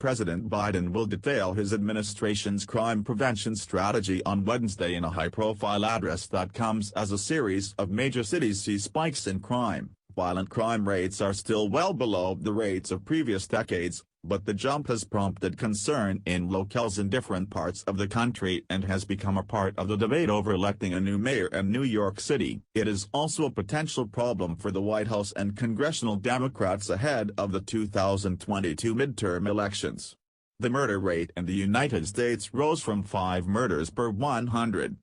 President Biden will detail his administration's crime prevention strategy on Wednesday in a high-profile address that comes as a series of major cities see spikes in crime. Violent crime rates are still well below the rates of previous decades, but the jump has prompted concern in locales in different parts of the country and has become a part of the debate over electing a new mayor in New York City. It is also a potential problem for the White House and congressional Democrats ahead of the 2022 midterm elections. The murder rate in the United States rose from 5 murders per 100,000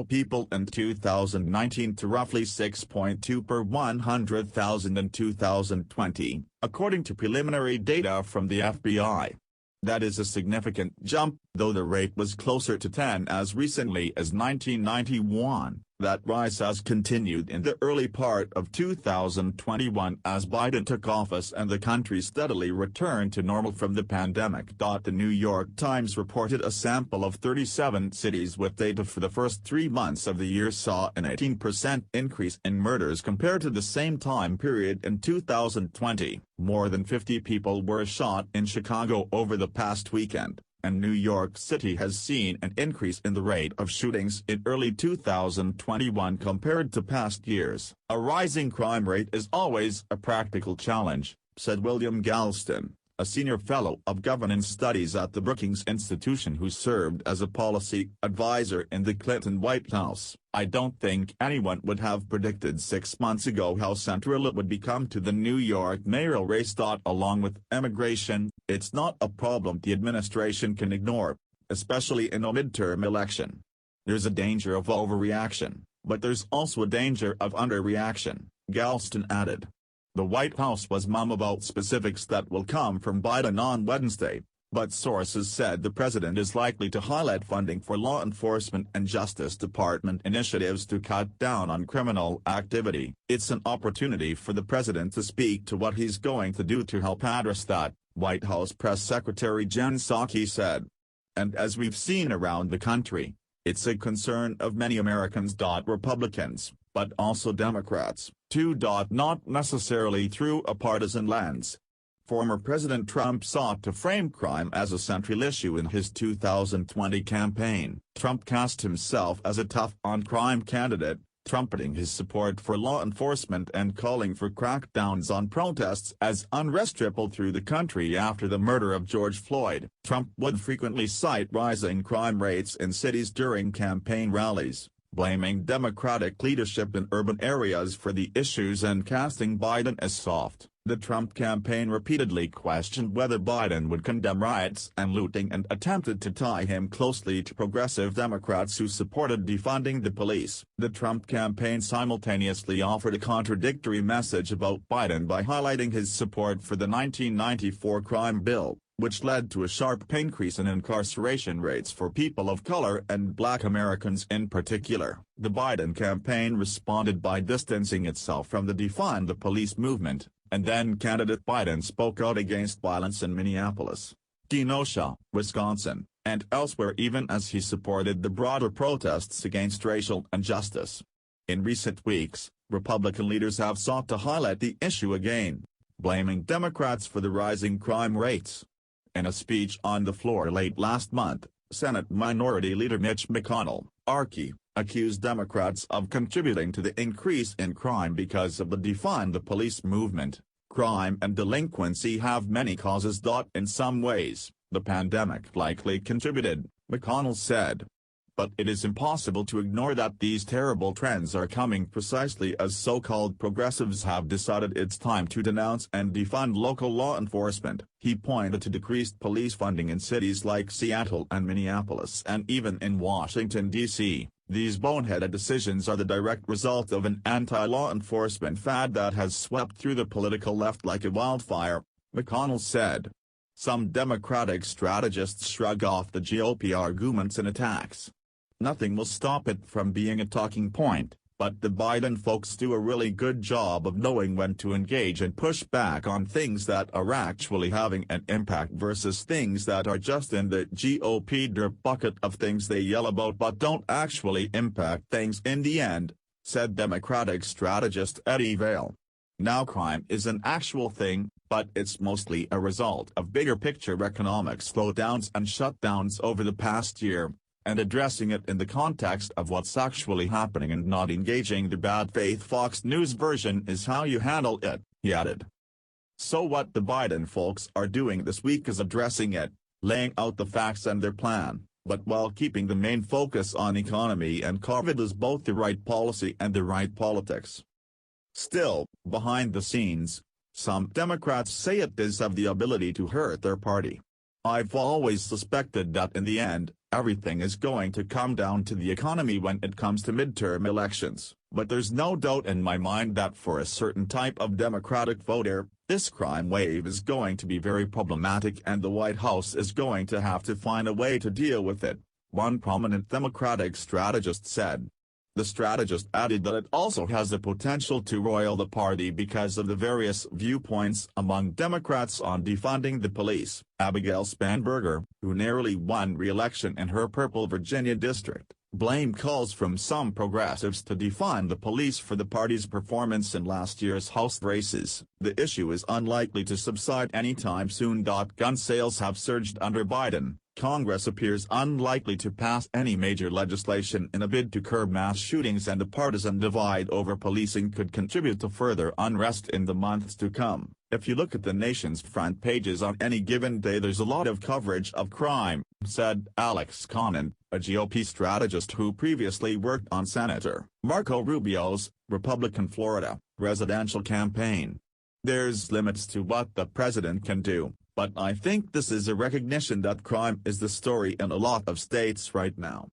people in 2019 to roughly 6.2 per 100,000 in 2020, according to preliminary data from the FBI. That is a significant jump, though the rate was closer to 10 as recently as 1991. That rise has continued in the early part of 2021 as Biden took office and the country steadily returned to normal from the pandemic. The New York Times reported a sample of 37 cities with data for the first 3 months of the year saw an 18% increase in murders compared to the same time period in 2020. More than 50 people were shot in Chicago over the past weekend, and New York City has seen an increase in the rate of shootings in early 2021 compared to past years. A rising crime rate is always a practical challenge, said William Galston, a senior fellow of governance studies at the Brookings Institution who served as a policy advisor in the Clinton White House. I don't think anyone would have predicted 6 months ago how central it would become to the New York mayoral race. Along with immigration, it's not a problem the administration can ignore, especially in a midterm election. There's a danger of overreaction, but there's also a danger of underreaction, Galston added. The White House was mum about specifics that will come from Biden on Wednesday, but sources said the president is likely to highlight funding for law enforcement and Justice Department initiatives to cut down on criminal activity. It's an opportunity for the president to speak to what he's going to do to help address that, White House Press Secretary Jen Psaki said. And as we've seen around the country, it's a concern of many Americans. Republicans, but also Democrats, too. Not necessarily through a partisan lens. Former President Trump sought to frame crime as a central issue in his 2020 campaign. Trump cast himself as a tough-on-crime candidate, trumpeting his support for law enforcement and calling for crackdowns on protests as unrest rippled through the country after the murder of George Floyd. Trump would frequently cite rising crime rates in cities during campaign rallies, blaming Democratic leadership in urban areas for the issues and casting Biden as soft. The Trump campaign repeatedly questioned whether Biden would condemn riots and looting and attempted to tie him closely to progressive Democrats who supported defunding the police. The Trump campaign simultaneously offered a contradictory message about Biden by highlighting his support for the 1994 crime bill, which led to a sharp increase in incarceration rates for people of color and Black Americans in particular. The Biden campaign responded by distancing itself from the Defund the Police movement, and then candidate Biden spoke out against violence in Minneapolis, Kenosha, Wisconsin, and elsewhere even as he supported the broader protests against racial injustice. In recent weeks, Republican leaders have sought to highlight the issue again, blaming Democrats for the rising crime rates. In a speech on the floor late last month, Senate Minority Leader Mitch McConnell, RK, accused Democrats of contributing to the increase in crime because of the Defund the Police movement. Crime and delinquency have many causes. In some ways, the pandemic likely contributed, McConnell said. But it is impossible to ignore that these terrible trends are coming precisely as so-called progressives have decided it's time to denounce and defund local law enforcement. He pointed to decreased police funding in cities like Seattle and Minneapolis and even in Washington, D.C. These boneheaded decisions are the direct result of an anti-law enforcement fad that has swept through the political left like a wildfire, McConnell said. Some Democratic strategists shrug off the GOP arguments and attacks. Nothing will stop it from being a talking point, but the Biden folks do a really good job of knowing when to engage and push back on things that are actually having an impact versus things that are just in the GOP dirt bucket of things they yell about but don't actually impact things in the end, said Democratic strategist Eddie Vail. Now crime is an actual thing, but it's mostly a result of bigger-picture economic slowdowns and shutdowns over the past year, and addressing it in the context of what's actually happening and not engaging the bad faith Fox News version is how you handle it, he added. So what the Biden folks are doing this week is addressing it, laying out the facts and their plan, but while keeping the main focus on economy and COVID is both the right policy and the right politics. Still, behind the scenes, some Democrats say it does have the ability to hurt their party. I've always suspected that in the end, everything is going to come down to the economy when it comes to midterm elections, but there's no doubt in my mind that for a certain type of Democratic voter, this crime wave is going to be very problematic and the White House is going to have to find a way to deal with it, one prominent Democratic strategist said. The strategist added that it also has the potential to roil the party because of the various viewpoints among Democrats on defunding the police. Abigail Spanberger, who narrowly won re-election in her Purple Virginia district, blamed calls from some progressives to defund the police for the party's performance in last year's House races. The issue is unlikely to subside anytime soon. Gun sales have surged under Biden. Congress appears unlikely to pass any major legislation in a bid to curb mass shootings, and the partisan divide over policing could contribute to further unrest in the months to come. If you look at the nation's front pages on any given day, there's a lot of coverage of crime, said Alex Conant, a GOP strategist who previously worked on Senator Marco Rubio's, Republican Florida, presidential campaign. There's limits to what the president can do, but I think this is a recognition that crime is the story in a lot of states right now.